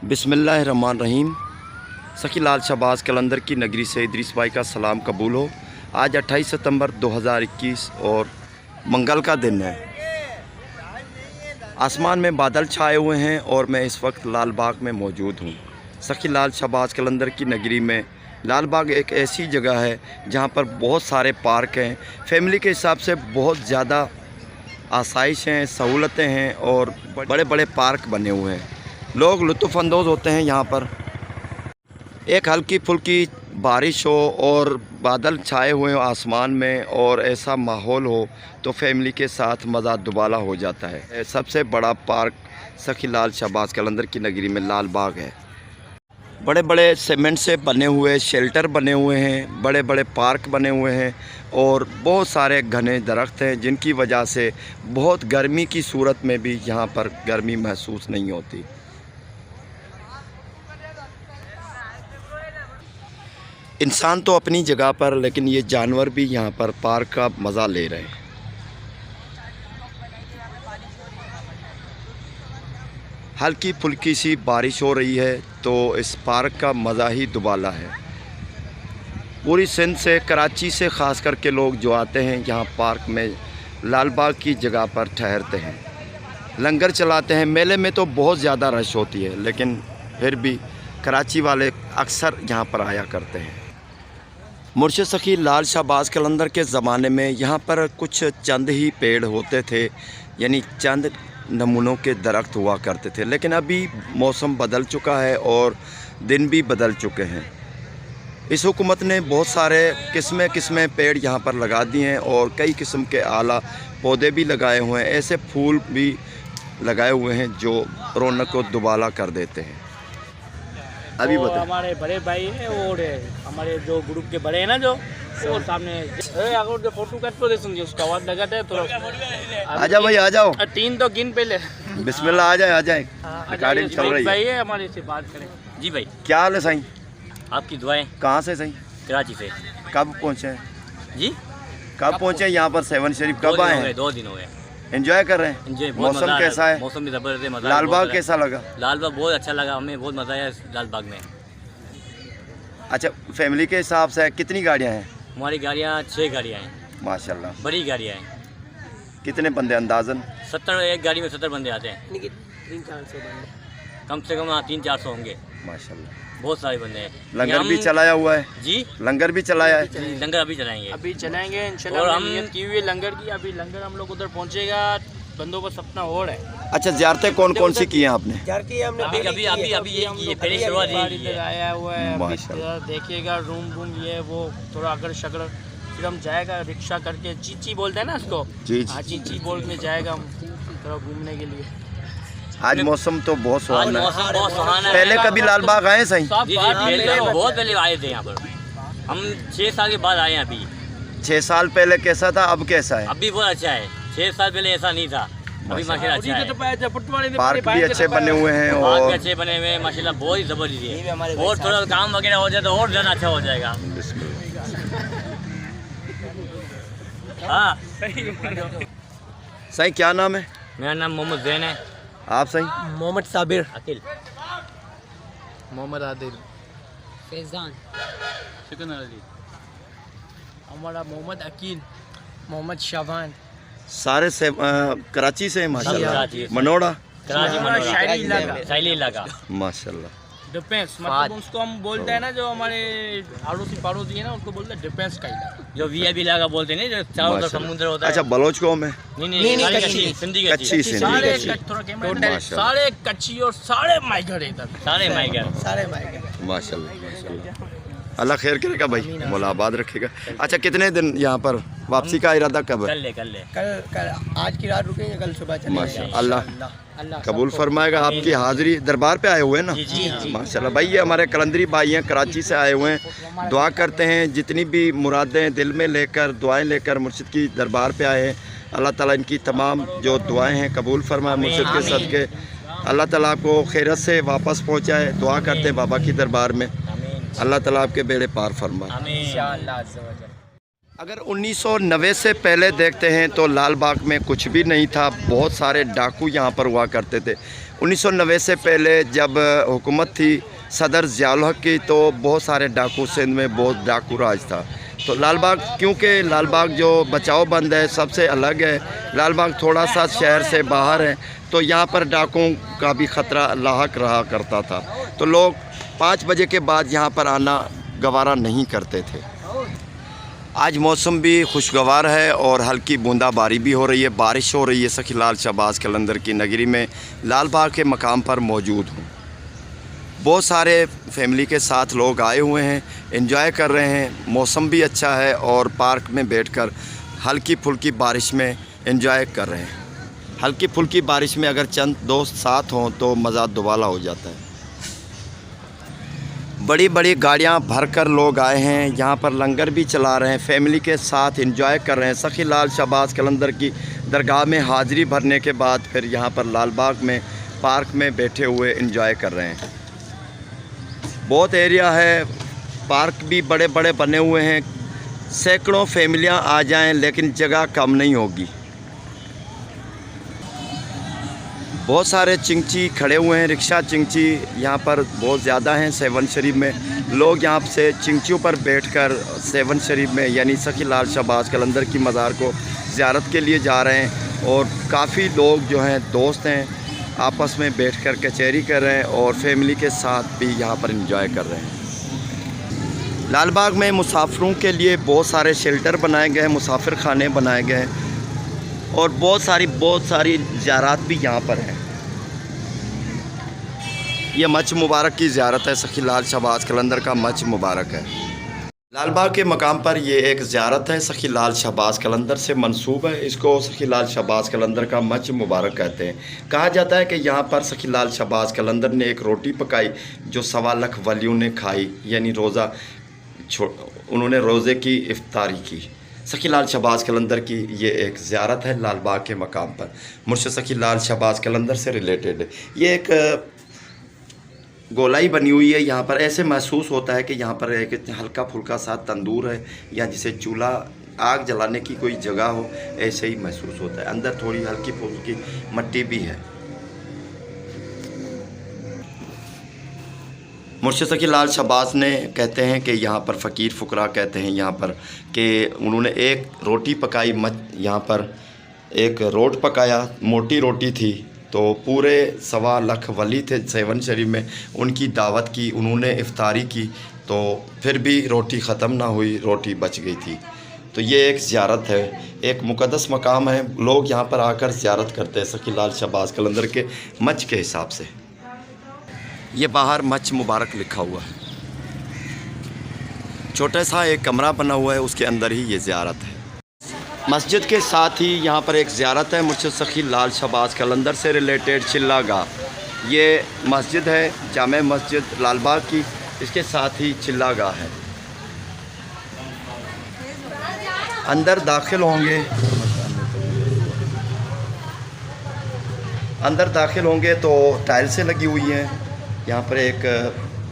बिस्मिल्लाहिर्रहमानिर्रहीम। सखी लाल शहबाज कलंदर की नगरी से इदरीस भाई का सलाम कबूल हो। आज 28 सितंबर 2021 और मंगल का दिन है। आसमान में बादल छाए हुए हैं और मैं इस वक्त लाल बाग में मौजूद हूँ। सखी लाल शहबाज कलंदर की नगरी में लाल बाग एक ऐसी जगह है जहाँ पर बहुत सारे पार्क हैं। फैमिली के हिसाब से बहुत ज़्यादा आसाइश हैं, सहूलतें हैं और बड़े बड़े पार्क बने हुए हैं। लोग लुत्फ़अंदोज़ होते हैं यहाँ पर। एक हल्की फुल्की बारिश हो और बादल छाए हुए हो आसमान में और ऐसा माहौल हो तो फैमिली के साथ मज़ा दुबाला हो जाता है। सबसे बड़ा पार्क सखी लाल शहबाज कलंदर की नगरी में लाल बाग है। बड़े बड़े सीमेंट से बने हुए शेल्टर बने हुए हैं, बड़े बड़े पार्क बने हुए हैं और बहुत सारे घने दरख्त हैं जिनकी वजह से बहुत गर्मी की सूरत में भी यहाँ पर गर्मी महसूस नहीं होती। इंसान तो अपनी जगह पर, लेकिन ये जानवर भी यहाँ पर पार्क का मज़ा ले रहे हैं। हल्की फुल्की सी बारिश हो रही है तो इस पार्क का मज़ा ही दुबाला है। पूरी सिंध से, कराची से ख़ास करके लोग जो आते हैं यहाँ पार्क में लाल बाग की जगह पर ठहरते हैं, लंगर चलाते हैं। मेले में तो बहुत ज़्यादा रश होती है, लेकिन फिर भी कराची वाले अक्सर यहाँ पर आया करते हैं। मुर्शिद सखी लाल शहबाज कलंदर के ज़माने में यहाँ पर कुछ चंद ही पेड़ होते थे, यानी चंद नमूनों के दरख्त हुआ करते थे। लेकिन अभी मौसम बदल चुका है और दिन भी बदल चुके हैं। इस हुकूमत ने बहुत सारे किस्में पेड़ यहाँ पर लगा दिए हैं और कई किस्म के आला पौधे भी लगाए हुए हैं। ऐसे फूल भी लगाए हुए हैं जो रौनक को दुबाला कर देते हैं। अभी बता, हमारे बड़े भाई हैं और हमारे जो ग्रुप के बड़े हैं ना, जो वो सामने अगर जो फोटो कट तो देखेंगे उसका आवाज लगाते हैं थोड़ा। आ जाओ भाई, आ जाओ। 3 तो गिन पहले। बिस्मिल्लाह, आ जाए। रिकॉर्डिंग चल रही है। भाई है हमारे से बात करें। जी भाई, क्या हाल है साईं? आपकी दुआएं। कहाँ से साईं? कराची से। कब पहुँचे हैं? जी, कब पहुँचे यहाँ पर सेवन शरीफ? कब आए हैं? 2 दिन हो गए। एंजॉय कर रहे हैं? मौसम कैसा है? मौसम भी जबरदस्त मजा। लाल बाग कैसा लगा? लाल बाग बहुत अच्छा लगा, हमें बहुत मजा आया लाल बाग में। अच्छा, फैमिली के हिसाब से कितनी गाड़ियाँ हैं? हमारी गाड़ियाँ 6 गाड़ियाँ हैं। माशाल्लाह। बड़ी गाड़ियाँ हैं। कितने बंदे अंदाजन? 70, एक गाड़ी में 70 बंदे आते हैं। 300-400 बंदे कम से कम। 300-400 होंगे माशाल्लाह। बहुत सारे बंदे हैं। लंगर भी चलाया हुआ है? जी, लंगर भी चलाया है? लंगर अभी चलाएंगे इंशाल्लाह। और हम नियत की हुई है लंगर की। अभी लंगर हम लोग उधर पहुंचेगा, बंदोबस्त अपना हो रहा है। अच्छा, ज़ियारतें कौन कौन सी की हैं आपने? अभी ये की है, पहले शुरुआत इधर आया हुआ है। माशाल्लाह। देखिएगा रूम ये वो थोड़ा अगर शक्ल, फिर हम जाएगा रिक्शा करके, चीची बोलते हैं ना उसको। जी, हाँ, चीची बोल के जाएगा हम थोड़ा घूमने के लिए। आज मौसम तो बहुत सुहाना है। बहुत सुहाना है। पहले कभी लाल बाग आए सही? बहुत पहले आए थे यहाँ पर। हम 6 साल के बाद आए हैं। अभी 6 साल पहले कैसा था, अब कैसा है? अभी बहुत अच्छा है। 6 साल पहले ऐसा नहीं था, अभी माशाल्लाह अच्छा है। पार्क भी अच्छे बने हुए हैं और अच्छे बने हुए हैं माशाल्लाह, बहुत ही जबरदस्त है। और थोड़ा काम वगैरह हो जाए तो और ज़्यादा अच्छा हो जाएगा। हाँ सही, क्या नाम है? मेरा नाम मोहम्मद जैन है। आप सही? मोहम्मद साबिर, अकील, मोहम्मद आदिल, फैजान, शिकन अली, हमारा मोहम्मद अकील, मोहम्मद शाबान। सारे से कराची से हैं माशाल्लाह। कराची। मनोड़ा? कराची मनोरा, शायरी इलाका माशाल्लाह। डिफेंस, मतलब उसको हम बोलते हैं ना, जो हमारे पड़ोसी है ना, उसको बोलते हैं डिफेंस का इलाका, जो वीआईपी इलाका बोलते हैं ना, जो चारों तरफ समुद्र होता है। अच्छा, बलोच कौम है? नहीं, कच्ची, सिंधी कच्ची सारे माशाल्लाह। सारे कच्ची और सारे माइगर इधर, सारे माइगर। माशाल्लाह। अल्लाह खैर करेगा भाई, मौला आबाद रखेगा। अच्छा, कितने दिन यहाँ पर वापसी का इरादा कब है? कल आज की रात रुकेंगे, कल सुबह चलेंगे। माशाल्लाह, अल्लाह कबूल फरमाएगा। आपकी हाज़िरी दरबार पे आए हुए हैं ना? जी। माशाल्लाह भाई, ये हमारे कलंदरी भाई हैं, कराची से आए हुए हैं। दुआ करते हैं जितनी भी मुरादें दिल में लेकर, दुआएं लेकर मुर्शिद की दरबार पे आए हैं, अल्लाह ताला इनकी तमाम जो दुआएं हैं कबूल फरमाए। मुर्शिद के सदके अल्लाह ताला आपको खैरत से वापस पहुँचाए। दुआ करते हैं बाबा की दरबार में, अल्लाह ताला आपके बेड़े पार फरमाए। अगर 1990 से पहले देखते हैं तो लाल बाग में कुछ भी नहीं था। बहुत सारे डाकू यहाँ पर हुआ करते थे। 1990 से पहले जब हुकूमत थी सदर ज़ियाउल हक की, तो बहुत सारे डाकू, सिंध में बहुत डाकू राज था। तो लाल बाग, क्योंकि लाल बाग जो बचाव बंद है, सबसे अलग है, लाल बाग थोड़ा सा शहर से बाहर है, तो यहाँ पर डाकुओं का भी ख़तरा लाहक रहा करता था। तो लोग 5 बजे के बाद यहाँ पर आना गवारा नहीं करते थे। आज मौसम भी खुशगवार है और हल्की बूंदाबारी भी हो रही है, बारिश हो रही है। सखी लाल शहबाज कलंदर की नगरी में लाल बाग के मकाम पर मौजूद हूँ। बहुत सारे फैमिली के साथ लोग आए हुए हैं, एंजॉय कर रहे हैं। मौसम भी अच्छा है और पार्क में बैठकर हल्की फुल्की बारिश में एंजॉय कर रहे हैं। हल्की फुल्की बारिश में अगर चंद दोस्त साथ हों तो मज़ा दुबाला हो जाता है। बड़ी बड़ी गाड़ियां भरकर लोग आए हैं, यहाँ पर लंगर भी चला रहे हैं, फैमिली के साथ एंजॉय कर रहे हैं। सखी लाल शहबाज कलंदर की दरगाह में हाज़िरी भरने के बाद फिर यहाँ पर लाल बाग में पार्क में बैठे हुए एंजॉय कर रहे हैं। बहुत एरिया है, पार्क भी बड़े बड़े बने हुए हैं, सैकड़ों फैमिलियां आ जाएं लेकिन जगह कम नहीं होगी। बहुत सारे चिंची खड़े हुए हैं, रिक्शा चिंची यहाँ पर बहुत ज़्यादा हैं। सेवन शरीफ में लोग यहाँ से चिंचियों पर बैठकर सेवन शरीफ में यानी सखी लाल शहबाज कलंदर की मज़ार को ज़ियारत के लिए जा रहे हैं। और काफ़ी लोग जो हैं दोस्त हैं, आपस में बैठकर कचहरी कर रहे हैं और फैमिली के साथ भी यहाँ पर एंजॉय कर रहे हैं। लाल बाग में मुसाफिरों के लिए बहुत सारे शेल्टर बनाए गए हैं, मुसाफिर खाने बनाए गए हैं और बहुत सारी ज़ियारत भी यहाँ पर हैं। ये मच मुबारक की ज़ियारत है, सखी लाल शहबाज कलंदर का मच मुबारक है। लाल बाग के मकाम पर ये एक ज़ियारत है, सखी लाल शहबाज कलंदर से मंसूब है। इसको सखी लाल शहबाज कलंदर का मच मुबारक कहते हैं। कहा जाता है कि यहाँ पर सखी लाल शहबाज कलंदर ने एक रोटी पकाई जो 1.25 लाख वलियों ने खाई, यानी रोज़ा उन्होंने रोज़े की इफ्तारी की। सखी लाल शहबाज कलंदर की ये एक ज़ियारत है लाल बाग के मकाम पर। मुर्शिद सखी लाल शहबाज कलंदर से रिलेटेड ये एक गोलाई बनी हुई है। यहाँ पर ऐसे महसूस होता है कि यहाँ पर एक हल्का फुल्का सा तंदूर है या जिसे चूल्हा आग जलाने की कोई जगह हो, ऐसे ही महसूस होता है। अंदर थोड़ी हल्की फुल्की मट्टी भी है। मुर्शिद सखी लाल शहबाज ने कहते हैं कि यहाँ पर फ़कीर फ़ुकरा कहते हैं यहाँ पर कि उन्होंने एक रोटी पकाई, यहाँ पर एक रोट पकाया, मोटी रोटी थी, तो पूरे 1.25 लाख वली थे सेवन शरीफ में, उनकी दावत की, उन्होंने इफ्तारी की, तो फिर भी रोटी ख़त्म ना हुई, रोटी बच गई थी। तो ये एक ज़ियारत है, एक मुक़द्दस मकाम है। लोग यहाँ पर आकर ज़ियारत करते हैं सखी लाल शहबाज कलंदर के मच के हिसाब से। ये बाहर मच मुबारक लिखा हुआ है। छोटा सा एक कमरा बना हुआ है, उसके अंदर ही ये ज़ियारत है। मस्जिद के साथ ही यहाँ पर एक ज़ियारत है मुर्शिद सखी लाल शहबाज कलंदर से रिलेटेड, चिल्ला गाह। ये मस्जिद है जामे मस्जिद लाल बाग की, इसके साथ ही चिल्ला गाह है। अंदर दाखिल होंगे तो टाइल्सें लगी हुई हैं। यहाँ पर एक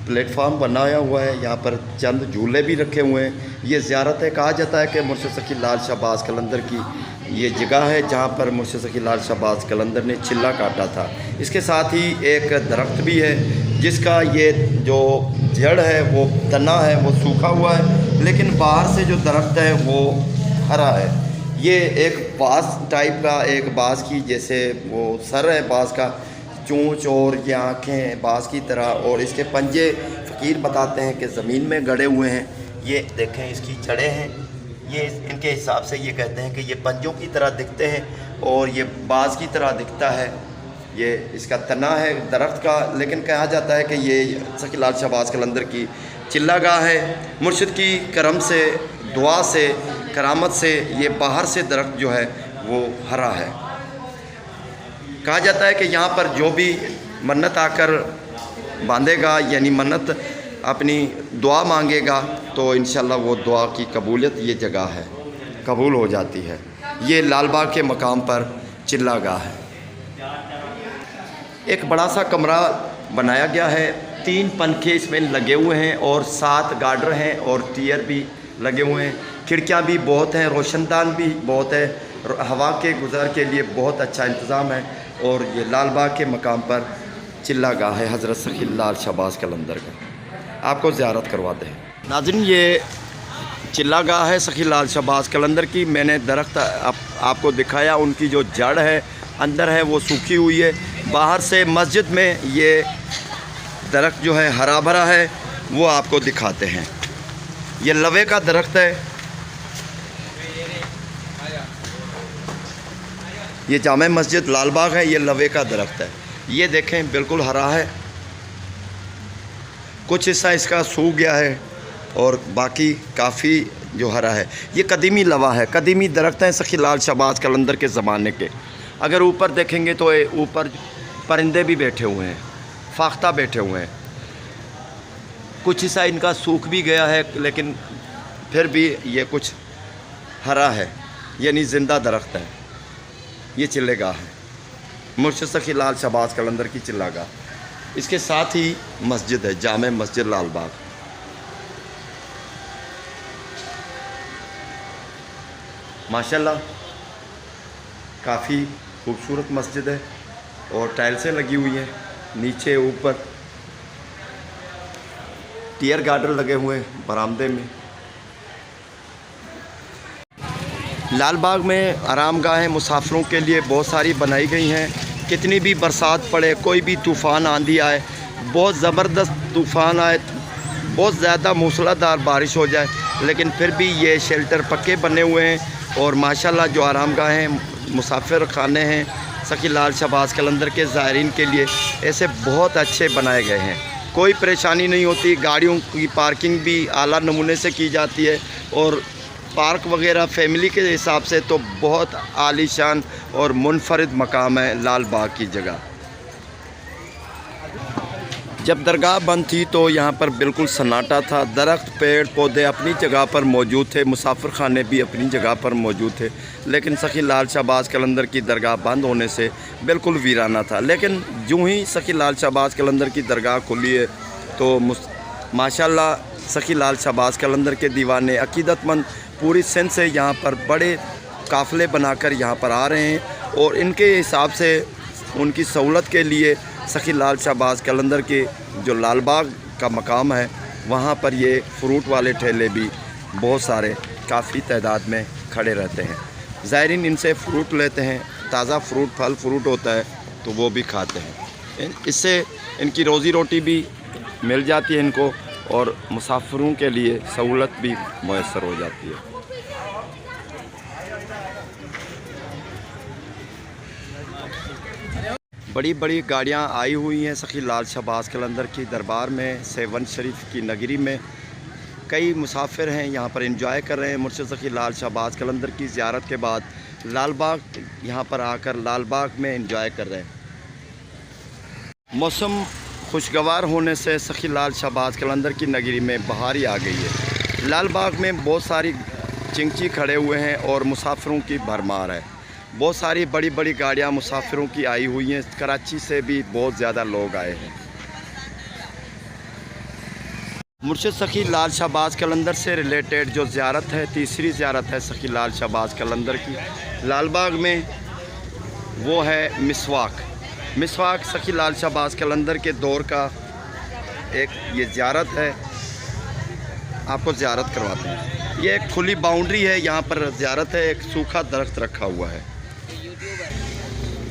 प्लेटफार्म बनाया हुआ है, यहाँ पर चंद झूले भी रखे हुए हैं। ये ज़ियारत है। कहा जाता है कि मुर्शिद सखी लाल शहबाज कलंदर की ये जगह है जहाँ पर मुर्शिद सखी लाल शहबाज कलंदर ने चिल्ला काटा था। इसके साथ ही एक दरख्त भी है जिसका ये जो जड़ है वो तना है, वो सूखा हुआ है, लेकिन बाहर से जो दरख्त है वो हरा है। ये एक बाँस टाइप का, एक बाँस की जैसे वो सर है बाँस का, चोंच और ये आँखें बाँस की तरह, और इसके पंजे फ़कीर बताते हैं कि ज़मीन में गड़े हुए हैं। ये देखें इसकी जड़ें हैं, ये इनके हिसाब से ये कहते हैं कि ये पंजों की तरह दिखते हैं और ये बाँस की तरह दिखता है। ये इसका तना है दरख्त का, लेकिन कहा जाता है कि ये सखी लाल शहबाज कलंदर की चिल्ला गाह है। मुर्शिद की करम से, दुआ से, करामत से ये बाहर से दरख्त जो है वो हरा है। कहा जाता है कि यहाँ पर जो भी मन्नत आकर बांधेगा, यानी मन्नत अपनी दुआ मांगेगा, तो इंशाल्लाह वो दुआ की कबूलियत ये जगह है, कबूल हो जाती है। ये लाल बाग के मकाम पर चिल्ला गाह है। एक बड़ा सा कमरा बनाया गया है, 3 पंखे इसमें लगे हुए हैं और 7 गार्डर हैं और टियर भी लगे हुए हैं। खिड़कियाँ भी बहुत हैं, रोशनदान भी बहुत है, हवा के गुज़र के लिए बहुत अच्छा इंतज़ाम है। और ये लाल बाग के मकाम पर चिल्ला गाह है हज़रत सखी लाल शहबाज कलंदर का। आपको ज़ियारत करवाते हैं। नाज़रीन, ये चिल्ला गाह है सखी लाल शहबाज कलंदर की। मैंने दरख्त आपको दिखाया, उनकी जो जड़ है अंदर है वो सूखी हुई है। बाहर से मस्जिद में ये दरख्त जो है हरा भरा है, वो आपको दिखाते हैं। ये लवे का दरख्त है। ये जामे मस्जिद लाल बाग है, ये लवे का दरख्त है। ये देखें बिल्कुल हरा है, कुछ हिस्सा इसका सूख गया है और बाकी काफ़ी जो हरा है। ये कदीमी लवा है, कदीमी दरख्त हैं सखी लाल शहबाज कलंदर के ज़माने के। अगर ऊपर देखेंगे तो ऊपर परिंदे भी बैठे हुए हैं, फाख्ता बैठे हुए हैं। कुछ हिस्सा इनका सूख भी गया है, लेकिन फिर भी ये कुछ हरा है, यानी ज़िंदा दरख्त है। ये चिल्लेगाह है, मुर्शिद सखी लाल शहबाज कलंदर की चिल्लागाह। इसके साथ ही मस्जिद है, जामे मस्जिद लाल बाग। माशाल्लाह काफ़ी खूबसूरत मस्जिद है और टाइल्सें लगी हुई हैं। नीचे ऊपर टीयर गार्डर लगे हुए हैं बरामदे में। लाल बाग में आरामगाहें मुसाफिरों के लिए बहुत सारी बनाई गई हैं। कितनी भी बरसात पड़े, कोई भी तूफ़ान आंधी आए, बहुत ज़बरदस्त तूफ़ान आए, बहुत ज़्यादा मूसलाधार बारिश हो जाए, लेकिन फिर भी ये शेल्टर पक्के बने हुए हैं। और माशाल्लाह जो आरामगाहें मुसाफिर खाने हैं सखी लाल शहबाज कलंदर के ज़ायरीन के लिए, ऐसे बहुत अच्छे बनाए गए हैं। कोई परेशानी नहीं होती। गाड़ियों की पार्किंग भी आला नमूने से की जाती है और पार्क वगैरह फैमिली के हिसाब से तो बहुत आलीशान और मुनफरिद मकाम है लाल बाग की जगह। जब दरगाह बंद थी तो यहाँ पर बिल्कुल सन्नाटा था। दरख्त, पेड़ पौधे अपनी जगह पर मौजूद थे, मुसाफिर खाने भी अपनी जगह पर मौजूद थे, लेकिन सखी लाल शहबाज कलंदर की दरगाह बंद होने से बिल्कुल वीराना था। लेकिन यूँ ही सखी लाल शहबाज कलंदर की दरगाह खुली है तो माशाल्लाह सखी लाल शहबाज कलंदर के दीवाने अकीदतमंद पूरी सिंध से यहाँ पर बड़े काफ़िले बनाकर यहाँ पर आ रहे हैं और इनके हिसाब से उनकी सहूलत के लिए सखी लाल शहबाज कलंदर के जो लाल बाग का मकाम है वहाँ पर ये फ्रूट वाले ठेले भी बहुत सारे काफ़ी तादाद में खड़े रहते हैं। ज़ायरीन इनसे फ्रूट लेते हैं, ताज़ा फ्रूट, फल फ्रूट होता है तो वो भी खाते हैं। इससे इनकी रोज़ी रोटी भी मिल जाती है इनको और मुसाफिरों के लिए सहूलत भी मैसर हो जाती है। बड़ी बड़ी गाड़ियाँ आई हुई हैं सखी लाल शहबाज कलंदर की दरबार में। सेवन शरीफ की नगरी में कई मुसाफिर हैं, यहाँ पर एंजॉय कर रहे हैं मुर्शिद सखी लाल शहबाज कलंदर की ज़ियारत के बाद लाल बाग यहाँ पर आकर लाल बाग में एंजॉय कर रहे हैं। मौसम खुशगवार होने से सखी लाल शहबाज कलंदर की नगरी में बहार ही आ गई है। लाल बाग में बहुत सारी चिंची खड़े हुए हैं और मुसाफिरों की भरमार है। बहुत सारी बड़ी बड़ी गाड़ियां मुसाफिरों की आई हुई हैं। कराची से भी बहुत ज़्यादा लोग आए हैं। मुर्शिद सखी लाल शहबाज कलंदर से रिलेटेड जो ज़ियारत है, तीसरी ज़ियारत है सखी लाल शहबाज कलंदर की लाल बाग में, वो है मिसवाक। मिसवाक सखी लाल शहबाज कलंदर के दौर का एक ये ज़ियारत है, आपको ज़ियारत करवाते हैं। ये एक खुली बाउंड्री है, यहाँ पर ज़ियारत है। एक सूखा दरख्त रखा हुआ है।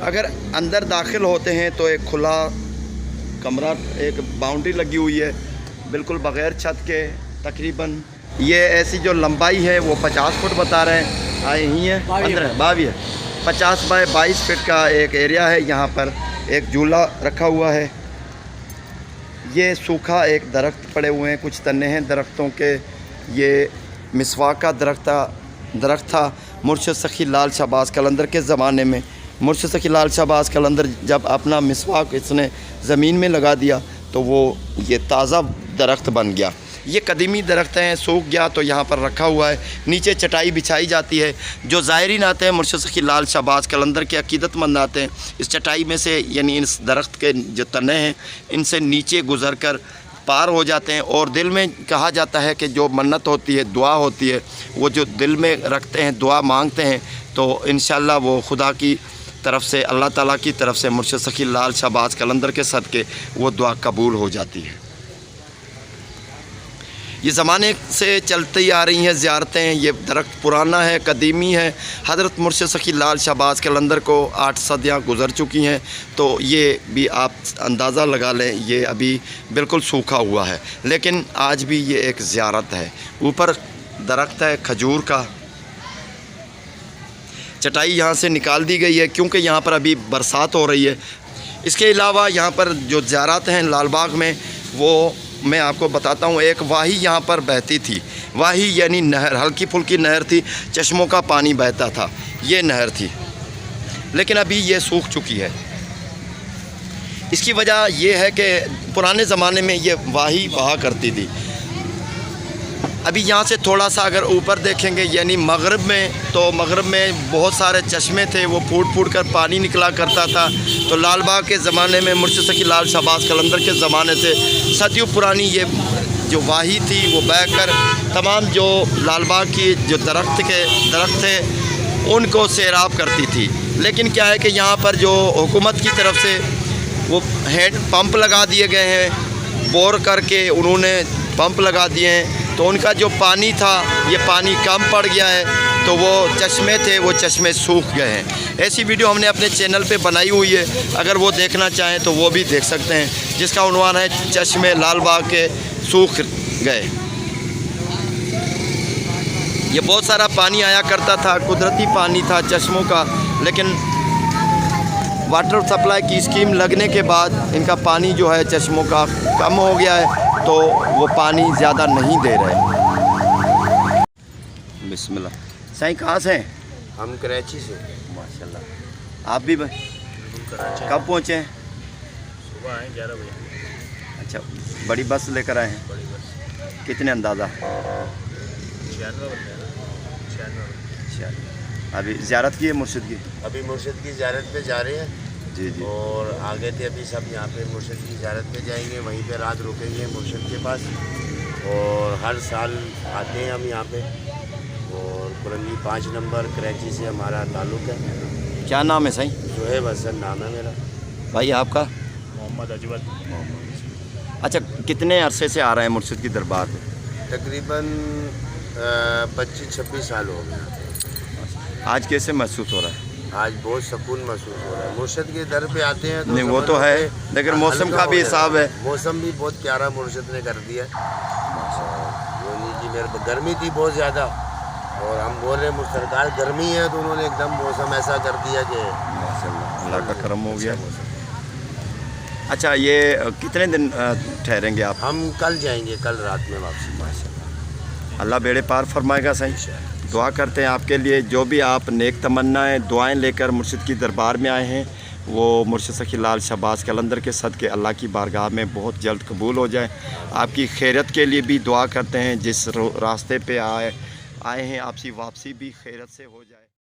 अगर अंदर दाखिल होते हैं तो एक खुला कमरा, एक बाउंड्री लगी हुई है बिल्कुल बग़ैर छत के। तकरीबन ये ऐसी जो लंबाई है वो 50 फुट बता रहे हैं, आए ही है 15-22 है, 50 बाय 22 फीट का एक एरिया है। यहाँ पर एक झूला रखा हुआ है। ये सूखा एक दरख्त पड़े हुए हैं, कुछ तने हैं दरख्तों के। ये मिसवाक का दरख्त था मुर्शिद सखी लाल शहबाज कलंदर के ज़माने में। मुर्शिद सखी लाल शहबाज कलंदर जब अपना मिसवाक इसने ज़मीन में लगा दिया तो वो ये ताज़ा दरख्त बन गया। ये कदीमी दरख्त हैं, सूख गया तो यहाँ पर रखा हुआ है। नीचे चटाई बिछाई जाती है। जो ज़ायरीन आते हैं मुर्शिद सखी लाल शहबाज कलंदर के अकीदतमंद आते हैं, इस चटाई में से यानी इस दरख्त के जो तने हैं इनसे नीचे गुज़र कर पार हो जाते हैं। और दिल में कहा जाता है कि जो मन्नत होती है, दुआ होती है, वो जो दिल में रखते हैं, दुआ मांगते हैं तो इंशाअल्लाह वो खुदा की तरफ से, अल्लाह ताला की तरफ से मुर्शिद सखी लाल शहबाज कलंदर के सदक़े वो दुआ कबूल हो जाती है। ये ज़माने से चलती आ रही हैं ज़ियारतें, ये दरख्त पुराना है, कदीमी है। हज़रत मुर्शिद सखी लाल शहबाज कलंदर को 8 सदियाँ गुज़र चुकी हैं, तो ये भी आप अंदाज़ा लगा लें, ये अभी बिल्कुल सूखा हुआ है, लेकिन आज भी ये एक ज़ियारत है। ऊपर दरख्त है खजूर का, चटाई यहाँ से निकाल दी गई है क्योंकि यहाँ पर अभी बरसात हो रही है। इसके अलावा यहाँ पर जो ज़ियारत हैं लाल बाग में, वो मैं आपको बताता हूँ। एक वाही यहाँ पर बहती थी, वाही यानी नहर, हल्की फुल्की नहर थी, चश्मों का पानी बहता था, ये नहर थी, लेकिन अभी ये सूख चुकी है। इसकी वजह ये है कि पुराने ज़माने में ये वाही बहा करती थी। अभी यहाँ से थोड़ा सा अगर ऊपर देखेंगे यानी मगरब में, तो मगरब में बहुत सारे चश्मे थे, वो फूट फूट कर पानी निकला करता था। तो लाल बाग के ज़माने में मुर्शिद सखी लाल शहबाज कलंदर के ज़माने से सदियों पुरानी ये जो वाही थी वो बह कर तमाम जो लाल बाग की जो दरख्त थे उनको सैराब करती थी। लेकिन क्या है कि यहाँ पर जो हुकूमत की तरफ से वो हैंड पंप लगा दिए गए हैं, बोर करके उन्होंने पंप लगा दिए हैं, तो उनका जो पानी था ये पानी कम पड़ गया है, तो वो चश्मे थे वो चश्मे सूख गए हैं। ऐसी वीडियो हमने अपने चैनल पे बनाई हुई है, अगर वो देखना चाहें तो वो भी देख सकते हैं, जिसका उन्वान है चश्मे लाल बाग के सूख गए। ये बहुत सारा पानी आया करता था, कुदरती पानी था चश्मों का, लेकिन वाटर सप्लाई की स्कीम लगने के बाद इनका पानी जो है चश्मों का कम हो गया है, तो वो पानी ज़्यादा नहीं दे रहे। बिस्मिल्लाह। साईं कहाँ से हैं? हम कराची से। माशाल्लाह। आप भी कब पहुँचे हैं? सुबह आए 11 बजे। अच्छा, बड़ी बस लेकर आए हैं? बड़ी बस। कितने अंदाज़ा? 96 बंदे हैं। 96। अच्छा, अभी ज़ियारत की है मुर्शिद की? अभी मुर्शिद की ज़ियारत पे जा रहे हैं। जी जी। और आगे थे अभी सब यहाँ पे मुर्शिद की ज़ियारत पे जाएंगे, वहीं पे रात रुकेंगे मुर्शिद के पास। और हर साल आते हैं हम यहाँ पे। और कुरंगी 5 नंबर कराची से हमारा ताल्लुक़ है। क्या नाम है साईं? शुएब हसन नाम है मेरा। भाई आपका? मोहम्मद अजवद। अच्छा, कितने अरसे से आ रहे हैं मुर्शिद की दरबार में? तकरीबन 25-26 साल हो गए। आज कैसे महसूस हो रहा है? आज बहुत सुकून महसूस हो रहा है। मुर्शिद के दर पे आते हैं तो नहीं वो तो है, लेकिन मौसम का भी हिसाब है। मौसम भी बहुत प्यारा मुर्शिद ने कर दिया। जी मेरे गर्मी थी बहुत ज़्यादा, और हम बोल रहे हैं सरकार गर्मी है, तो उन्होंने एकदम मौसम ऐसा कर दिया कि माशाल्लाह अल्लाह का करम हो गया। अच्छा, ये कितने दिन ठहरेंगे आप? हम कल जाएंगे, कल रात में वापसी। माशाल्लाह अल्लाह बेड़े पार फरमाएगा साईं। दुआ करते हैं आपके लिए, जो भी आप नेक तमन्नाएँ दुआएं लेकर मुर्शिद की दरबार में आए हैं, वो मुर्शिद सखी लाल शहबाज कलंदर के सदक़े अल्लाह की बारगाह में बहुत जल्द कबूल हो जाए। आपकी खैरत के लिए भी दुआ करते हैं, जिस रास्ते पे आए हैं आपसी वापसी भी खैरत से हो जाए।